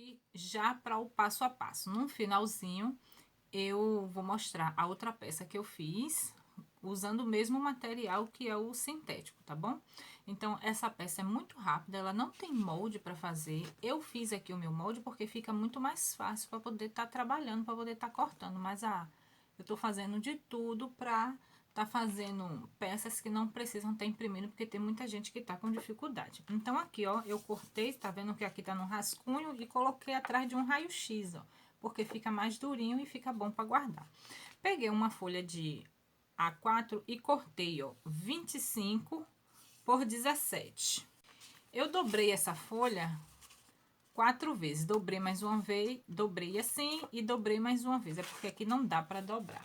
aqui já para o passo a passo. No finalzinho, eu vou mostrar a outra peça que eu fiz, usando o mesmo material que é o sintético, tá bom? Então, essa peça é muito rápida, ela não tem molde para fazer. Eu fiz aqui o meu molde porque fica muito mais fácil para poder estar trabalhando, para poder estar cortando. Mas, eu tô fazendo de tudo para tá fazendo peças que não precisam estar imprimindo, porque tem muita gente que tá com dificuldade. Então, aqui, ó, eu cortei, tá vendo que aqui tá no rascunho e coloquei atrás de um raio-x, ó, porque fica mais durinho e fica bom para guardar. Peguei uma folha de A4 e cortei, ó, 25 por 17. Eu dobrei essa folha 4 vezes, dobrei mais uma vez, dobrei assim e dobrei mais uma vez, é porque aqui não dá para dobrar.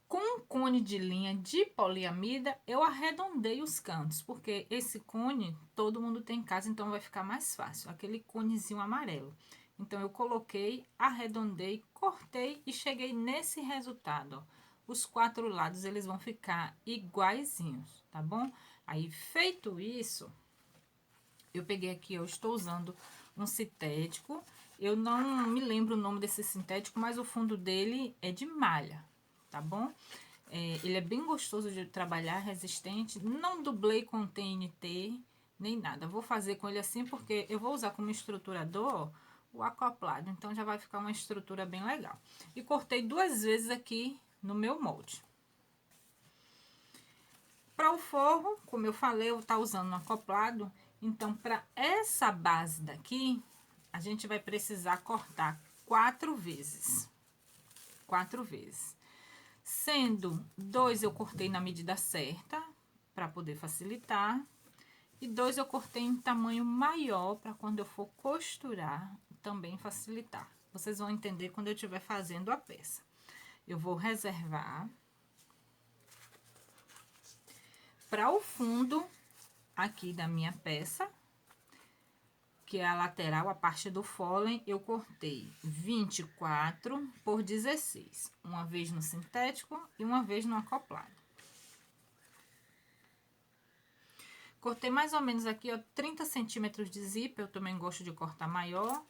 Com um cone de linha de poliamida, eu arredondei os cantos, porque esse cone todo mundo tem em casa, então vai ficar mais fácil, aquele conezinho amarelo. Então, eu coloquei, arredondei, cortei e cheguei nesse resultado, ó. Os 4 lados, eles vão ficar iguaizinhos, tá bom? Aí, feito isso, eu peguei aqui, eu estou usando um sintético. Eu não me lembro o nome desse sintético, mas o fundo dele é de malha, tá bom? Ele é bem gostoso de trabalhar, resistente. Não dublei com TNT, nem nada. Vou fazer com ele assim porque eu vou usar como estruturador o acoplado. Então, já vai ficar uma estrutura bem legal. E cortei 2 vezes aqui no meu molde. Para o forro, como eu falei, eu tá usando um acoplado. Então, para essa base daqui, a gente vai precisar cortar 4 vezes. 4 vezes. Sendo 2 eu cortei na medida certa, para poder facilitar. E 2 eu cortei em tamanho maior, para quando eu for costurar, também facilitar. Vocês vão entender quando eu estiver fazendo a peça. Eu vou reservar. Para o fundo aqui da minha peça, que é a lateral, a parte do fôlei, eu cortei 24 por 16. Uma vez no sintético e uma vez no acoplado. Cortei mais ou menos aqui, ó, 30 centímetros de zíper, eu também gosto de cortar maior.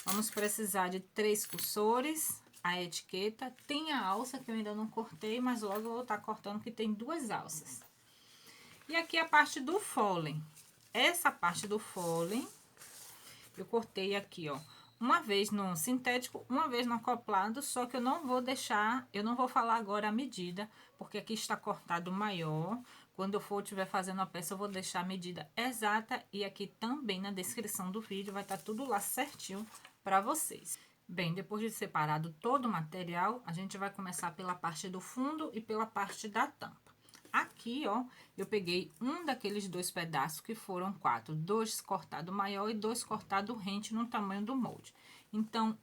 Vamos precisar de 3 cursores, a etiqueta. Tem a alça que eu ainda não cortei, mas logo eu vou estar cortando que tem 2 alças. E aqui a parte do fôlei. Essa parte do fôlei, eu cortei aqui, ó, uma vez no sintético, uma vez no acoplado, só que eu não vou deixar, eu não vou falar agora a medida, porque aqui está cortado maior. Quando eu for estiver fazendo a peça, eu vou deixar a medida exata e aqui também na descrição do vídeo vai estar tudo lá certinho para vocês. Bem, depois de separado todo o material, a gente vai começar pela parte do fundo e pela parte da tampa. Aqui, ó, eu peguei um daqueles 2 pedaços que foram 4, 2 cortado maior e 2 cortado rente no tamanho do molde. Então,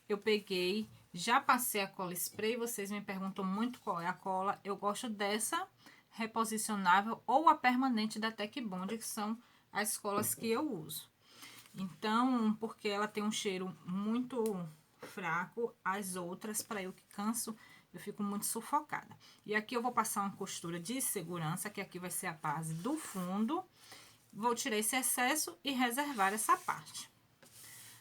eu peguei, já passei a cola spray, vocês me perguntam muito qual é a cola. Eu gosto dessa reposicionável ou a permanente da Tec Bond, que são as colas que eu uso. Então, porque ela tem um cheiro muito fraco, as outras, para eu que canso, eu fico muito sufocada. E aqui eu vou passar uma costura de segurança, que aqui vai ser a base do fundo. Vou tirar esse excesso e reservar essa parte.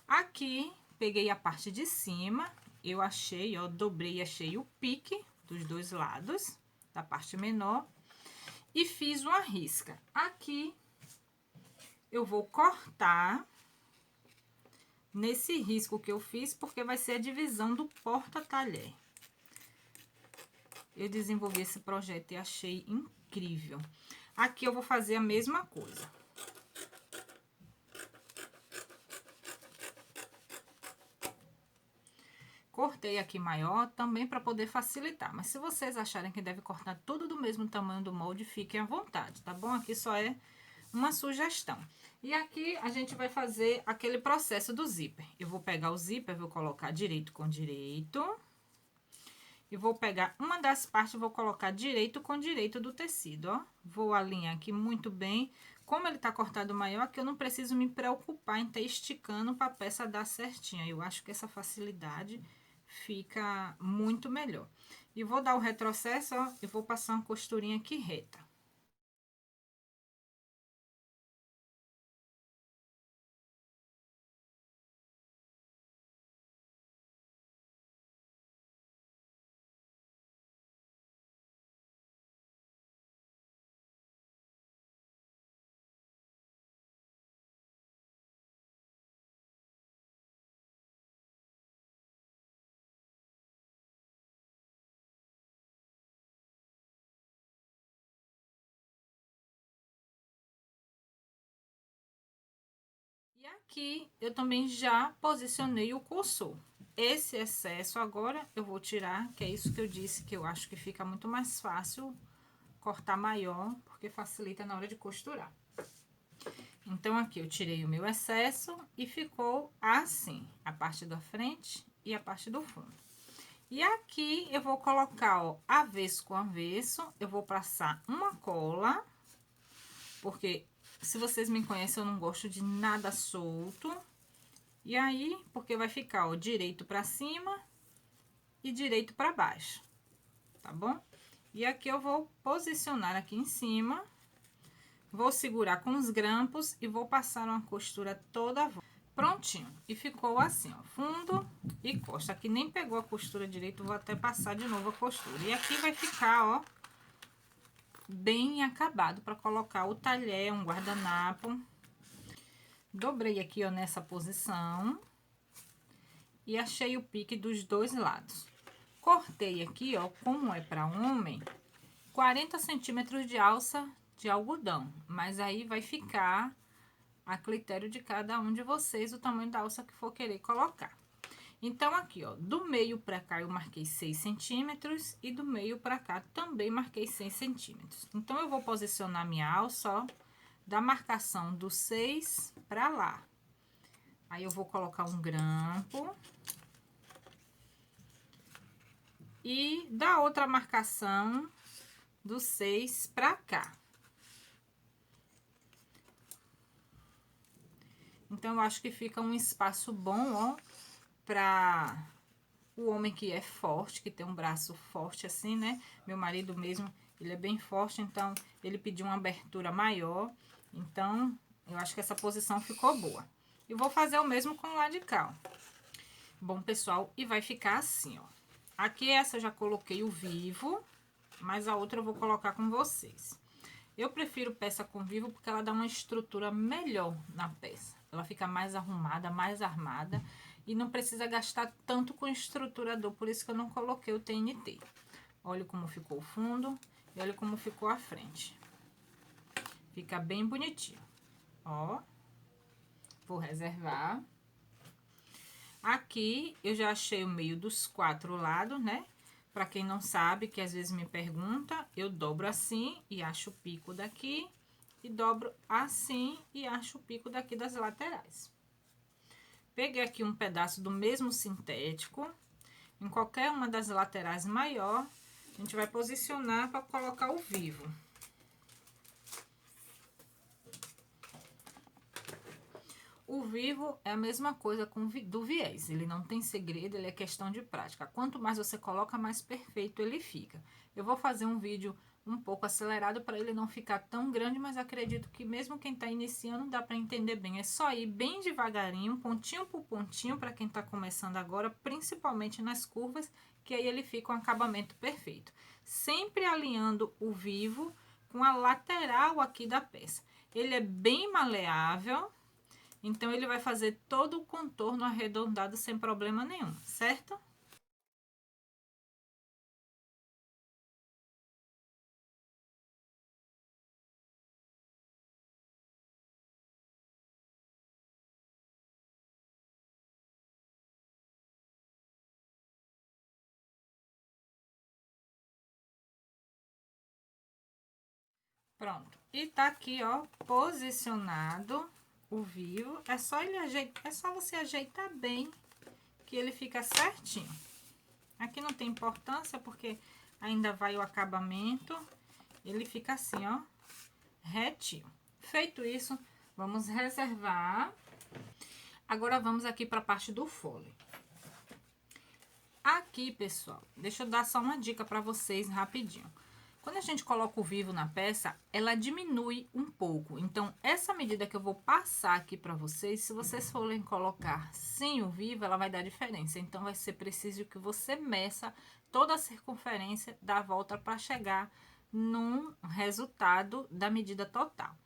Aqui, peguei a parte de cima, eu achei, ó, dobrei e achei o pique dos 2 lados, da parte menor, e fiz uma risca. Aqui, eu vou cortar nesse risco que eu fiz, porque vai ser a divisão do porta-talher. Eu desenvolvi esse projeto e achei incrível. Aqui eu vou fazer a mesma coisa. Cortei aqui maior também para poder facilitar, mas se vocês acharem que deve cortar tudo do mesmo tamanho do molde, fiquem à vontade, tá bom? Aqui só é uma sugestão. E aqui a gente vai fazer aquele processo do zíper. Eu vou pegar o zíper, vou colocar direito com direito. E vou pegar uma das partes e vou colocar direito com direito do tecido, ó. Vou alinhar aqui muito bem. Como ele tá cortado maior, aqui eu não preciso me preocupar em estar esticando para a peça dar certinha. Eu acho que essa facilidade fica muito melhor. E vou dar o retrocesso, ó, e vou passar uma costurinha aqui reta. Aqui eu também já posicionei o cursor. Esse excesso agora eu vou tirar, que é isso que eu disse, que eu acho que fica muito mais fácil cortar maior, porque facilita na hora de costurar. Então, aqui eu tirei o meu excesso e ficou assim, a parte da frente e a parte do fundo. E aqui eu vou colocar, ó, avesso com avesso, eu vou passar uma cola, porque se vocês me conhecem, eu não gosto de nada solto. E aí, porque vai ficar, ó, direito pra cima e direito pra baixo, tá bom? E aqui eu vou posicionar aqui em cima, vou segurar com os grampos e vou passar uma costura toda a volta. Prontinho. E ficou assim, ó, fundo e costa. Aqui nem pegou a costura direito, vou até passar de novo a costura. E aqui vai ficar, ó, bem acabado para colocar o talher, um guardanapo. Dobrei aqui, ó, nessa posição. E achei o pique dos dois lados. Cortei aqui, ó, como é para homem, 40 centímetros de alça de algodão. Mas aí vai ficar a critério de cada um de vocês o tamanho da alça que for querer colocar. Então, aqui, ó, do meio pra cá eu marquei 6 centímetros e do meio pra cá também marquei 6 centímetros. Então, eu vou posicionar minha alça, ó, da marcação do 6 pra lá. Aí, eu vou colocar um grampo. E da outra marcação do 6 pra cá. Então, eu acho que fica um espaço bom, ó, pra o homem que é forte, que tem um braço forte assim, né? Meu marido mesmo, ele é bem forte, então ele pediu uma abertura maior. Então, eu acho que essa posição ficou boa. E vou fazer o mesmo com o lado de cá, ó. Bom, pessoal, e vai ficar assim, ó. Aqui essa eu já coloquei o vivo, mas a outra eu vou colocar com vocês. Eu prefiro peça com vivo porque ela dá uma estrutura melhor na peça. Ela fica mais arrumada, mais armada e não precisa gastar tanto com estruturador, por isso que eu não coloquei o TNT. Olha como ficou o fundo e olha como ficou a frente. Fica bem bonitinho. Ó, vou reservar. Aqui eu já achei o meio dos 4 lados, né? Pra quem não sabe, que às vezes me pergunta, eu dobro assim e acho o pico daqui. E dobro assim e acho o pico daqui das laterais. Peguei aqui um pedaço do mesmo sintético. Em qualquer uma das laterais maior, a gente vai posicionar para colocar o vivo. O vivo é a mesma coisa do viés, ele não tem segredo, ele é questão de prática. Quanto mais você coloca, mais perfeito ele fica. Eu vou fazer um vídeo um pouco acelerado para ele não ficar tão grande, mas acredito que mesmo quem está iniciando dá para entender bem. É só ir bem devagarinho, pontinho por pontinho, para quem está começando agora, principalmente nas curvas, que aí ele fica um acabamento perfeito. Sempre alinhando o vivo com a lateral aqui da peça. Ele é bem maleável. Então, ele vai fazer todo o contorno arredondado sem problema nenhum, certo? Pronto. E tá aqui, ó, posicionado o vivo. É só ele ajeitar, é só você ajeitar bem que ele fica certinho. Aqui não tem importância porque ainda vai o acabamento. Ele fica assim, ó, retinho. Feito isso, vamos reservar. Agora vamos aqui para a parte do fole. Aqui, pessoal, deixa eu dar só uma dica para vocês rapidinho. Quando a gente coloca o vivo na peça, ela diminui um pouco. Então, essa medida que eu vou passar aqui para vocês, se vocês forem colocar sem o vivo, ela vai dar diferença. Então, vai ser preciso que você meça toda a circunferência da volta para chegar num resultado da medida total.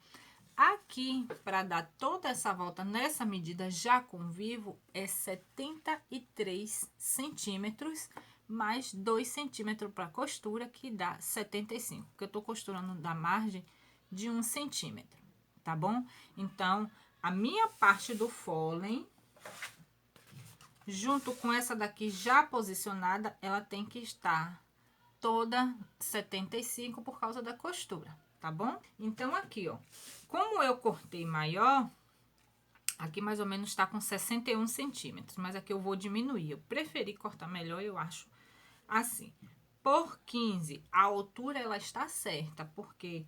Aqui, para dar toda essa volta nessa medida já com vivo, é 73 centímetros, mais 2 centímetros para costura, que dá 75, porque eu tô costurando da margem de 1 centímetro, tá bom? Então, a minha parte do foley, junto com essa daqui já posicionada, ela tem que estar toda 75 por causa da costura, tá bom? Então, aqui, ó, como eu cortei maior, aqui mais ou menos tá com 61 centímetros, mas aqui eu vou diminuir. Eu preferi cortar melhor, eu acho, assim. Por 15, a altura ela está certa, porque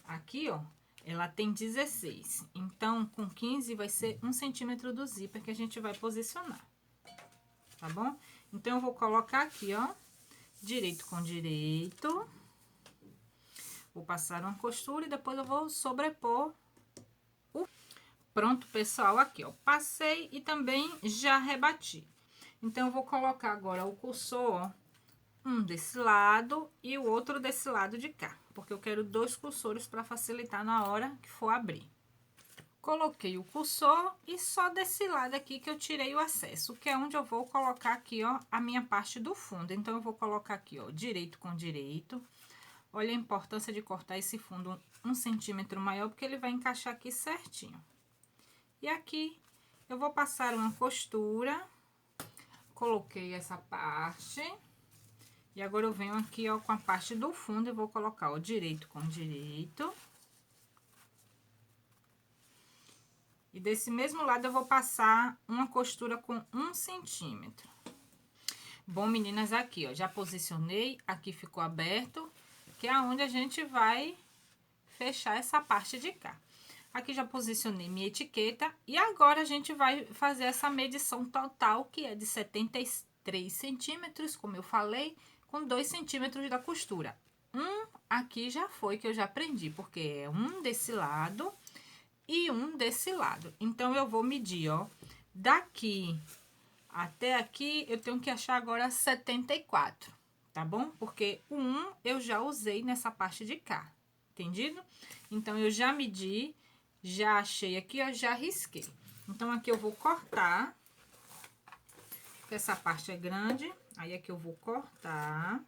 aqui, ó, ela tem 16. Então, com 15 vai ser 1 centímetro do zíper que a gente vai posicionar, tá bom? Então, eu vou colocar aqui, ó, direito com direito. Vou passar uma costura e depois eu vou sobrepor o... Pronto, pessoal, aqui, ó, passei e também já rebati. Então, eu vou colocar agora o cursor, ó, um desse lado e o outro desse lado de cá, porque eu quero 2 cursores para facilitar na hora que for abrir. Coloquei o cursor e só desse lado aqui que eu tirei o excesso, que é onde eu vou colocar aqui, ó, a minha parte do fundo. Então, eu vou colocar aqui, ó, direito com direito. Olha a importância de cortar esse fundo 1 centímetro maior, porque ele vai encaixar aqui certinho. E aqui, eu vou passar uma costura, coloquei essa parte. E agora eu venho aqui, ó, com a parte do fundo e vou colocar, ó, direito com direito. E desse mesmo lado eu vou passar uma costura com 1 centímetro. Bom, meninas, aqui, ó, já posicionei, aqui ficou aberto, que é onde a gente vai fechar essa parte de cá. Aqui já posicionei minha etiqueta e agora a gente vai fazer essa medição total, que é de 73 centímetros, como eu falei, com 2 centímetros da costura. Aqui já foi que eu já aprendi, porque é um desse lado e um desse lado. Então, eu vou medir, ó, daqui até aqui, eu tenho que achar agora 74, tá bom? Porque o 1 eu já usei nessa parte de cá, entendido? Então, eu já medi, já achei aqui, ó, já risquei. Então, aqui eu vou cortar, porque essa parte é grande, aí aqui eu vou cortar.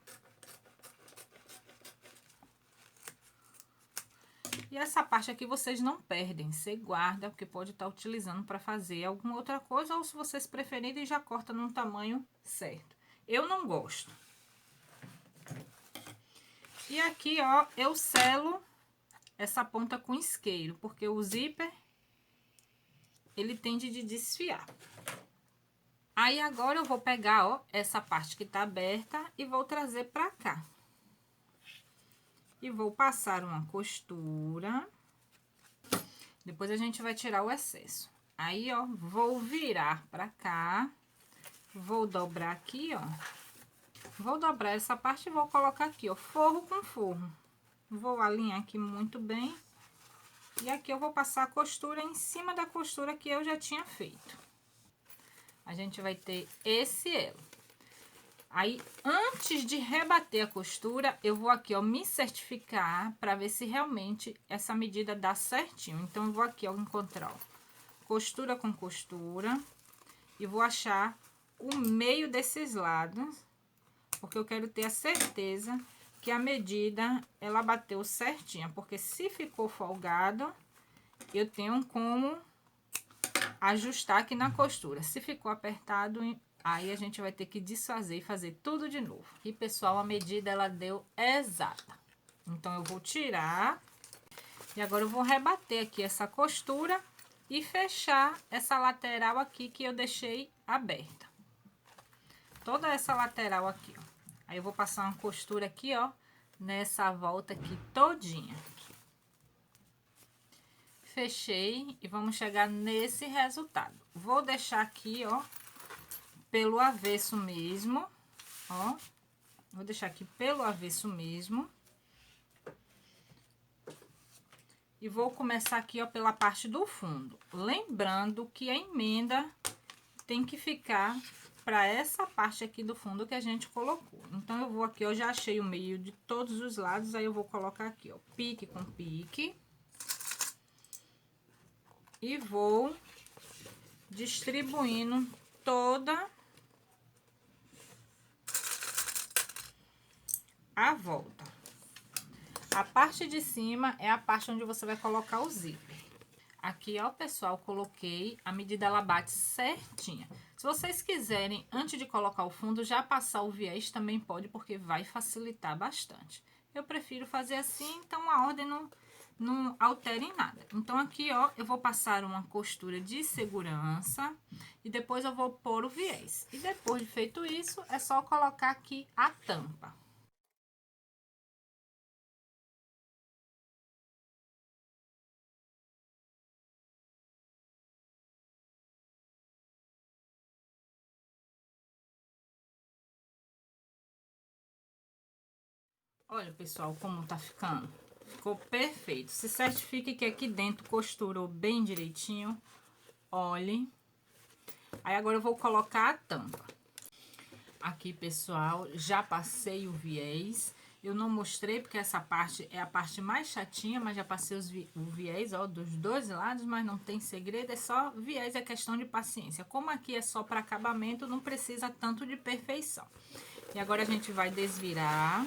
E essa parte aqui vocês não perdem, você guarda, porque pode estar utilizando para fazer alguma outra coisa, ou se vocês preferirem, já corta no tamanho certo. Eu não gosto. E aqui, ó, eu selo essa ponta com isqueiro, porque o zíper, ele tende de desfiar. Aí, agora eu vou pegar, ó, essa parte que tá aberta e vou trazer pra cá. E vou passar uma costura. Depois a gente vai tirar o excesso. Aí, ó, vou virar pra cá. Vou dobrar aqui, ó. Vou dobrar essa parte e vou colocar aqui, ó, forro com forro. Vou alinhar aqui muito bem. E aqui eu vou passar a costura em cima da costura que eu já tinha feito. A gente vai ter esse elo. Aí, antes de rebater a costura, eu vou aqui, ó, me certificar para ver se realmente essa medida dá certinho. Então, eu vou aqui, ó, encontrar, ó, costura com costura e vou achar o meio desses lados, porque eu quero ter a certeza que a medida, ela bateu certinha, porque se ficou folgado, eu tenho como ajustar aqui na costura. Se ficou apertado, aí a gente vai ter que desfazer e fazer tudo de novo. E, pessoal, a medida, ela deu exata. Então, eu vou tirar. E agora, eu vou rebater aqui essa costura e fechar essa lateral aqui que eu deixei aberta. Toda essa lateral aqui, ó. Aí, eu vou passar uma costura aqui, ó, nessa volta aqui todinha. Fechei e vamos chegar nesse resultado. Vou deixar aqui, ó, pelo avesso mesmo, ó. Vou deixar aqui pelo avesso mesmo. E vou começar aqui, ó, pela parte do fundo. Lembrando que a emenda tem que ficar para essa parte aqui do fundo que a gente colocou. Então, eu vou aqui, eu já achei o meio de todos os lados, aí eu vou colocar aqui, ó, pique com pique. E vou distribuindo toda a volta. A parte de cima é a parte onde você vai colocar o zíper. aqui, ó, pessoal, coloquei a medida, ela bate certinha. Se vocês quiserem, antes de colocar o fundo, já passar o viés, também pode, porque vai facilitar bastante. Eu prefiro fazer assim, então a ordem não altera em nada. Então, aqui, ó, eu vou passar uma costura de segurança e depois eu vou pôr o viés. E depois de feito isso, é só colocar aqui a tampa. Olha, pessoal, como tá ficando. Ficou perfeito. Se certifique que aqui dentro costurou bem direitinho. Olhe. Aí agora eu vou colocar a tampa. Aqui, pessoal, já passei o viés. Eu não mostrei porque essa parte é a parte mais chatinha, mas já passei o viés, ó, dos dois lados, mas não tem segredo, é só viés, é questão de paciência. Como aqui é só para acabamento, não precisa tanto de perfeição. E agora a gente vai desvirar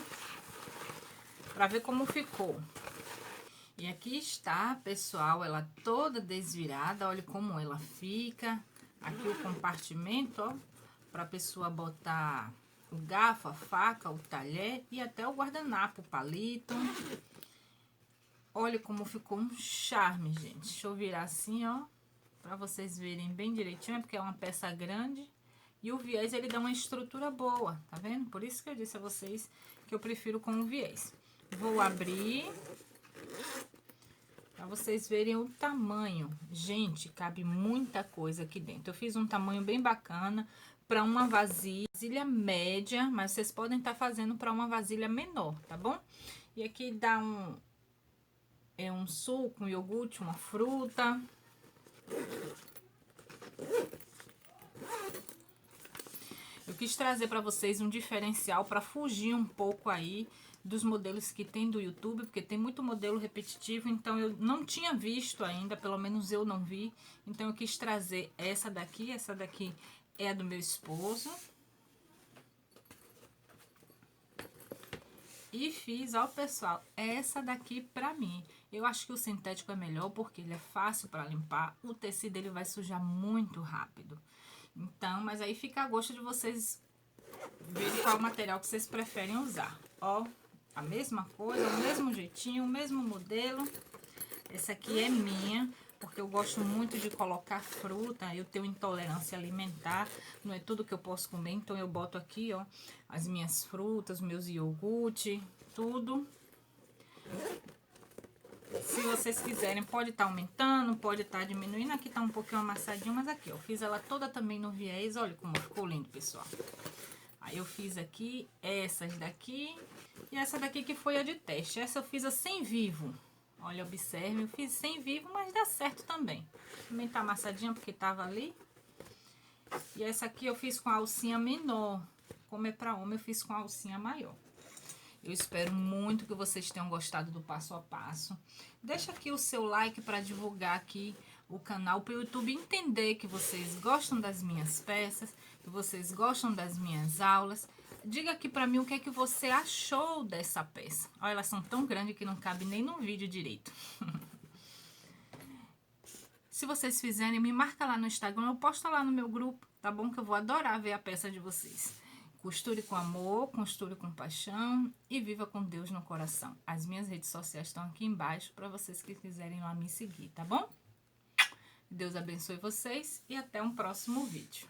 para ver como ficou. E aqui está, pessoal, ela toda desvirada, olha como ela fica. Aqui o compartimento, ó, para a pessoa botar o garfo, a faca, o talher e até o guardanapo, o palito. Olha como ficou um charme, gente. Deixa eu virar assim, ó, para vocês verem bem direitinho, porque é uma peça grande. E o viés, ele dá uma estrutura boa, tá vendo? Por isso que eu disse a vocês que eu prefiro com o viés. Vou abrir para vocês verem o tamanho. Gente, cabe muita coisa aqui dentro. Eu fiz um tamanho bem bacana para uma vasilha média, mas vocês podem estar fazendo para uma vasilha menor, tá bom? E aqui dá um suco, um iogurte, uma fruta. Eu quis trazer para vocês um diferencial para fugir um pouco aí dos modelos que tem do YouTube, porque tem muito modelo repetitivo, então eu não tinha visto ainda, pelo menos eu não vi. Então eu quis trazer essa daqui é a do meu esposo. E fiz, ó, pessoal, essa daqui pra mim. Eu acho que o sintético é melhor porque ele é fácil pra limpar. O tecido ele vai sujar muito rápido. Então, mas aí fica a gosto de vocês verem qual material que vocês preferem usar. Ó, a mesma coisa, o mesmo jeitinho, o mesmo modelo. Essa aqui é minha, porque eu gosto muito de colocar fruta. Eu tenho intolerância alimentar, não é tudo que eu posso comer, então eu boto aqui, ó, as minhas frutas, meus iogurte, tudo. Se vocês quiserem, pode estar aumentando, pode estar diminuindo. Aqui tá um pouquinho amassadinho, mas aqui, ó, fiz ela toda também no viés. Olha como ficou lindo, pessoal. Aí eu fiz aqui essas daqui e essa daqui que foi a de teste. Essa eu fiz a sem vivo. Olha, observe, eu fiz sem vivo, mas dá certo também. Também tá amassadinha porque tava ali. E essa aqui eu fiz com a alcinha menor. Como é pra homem, eu fiz com a alcinha maior. Eu espero muito que vocês tenham gostado do passo a passo. Deixa aqui o seu like para divulgar aqui o canal, para o YouTube entender que vocês gostam das minhas peças, que vocês gostam das minhas aulas. Diga aqui para mim o que é que você achou dessa peça. Olha, elas são tão grandes que não cabe nem no vídeo direito. Se vocês fizerem, me marca lá no Instagram, eu posto lá no meu grupo, tá bom? Que eu vou adorar ver a peça de vocês. Costure com amor, costure com paixão e viva com Deus no coração. As minhas redes sociais estão aqui embaixo para vocês que quiserem lá me seguir, tá bom? Deus abençoe vocês e até um próximo vídeo.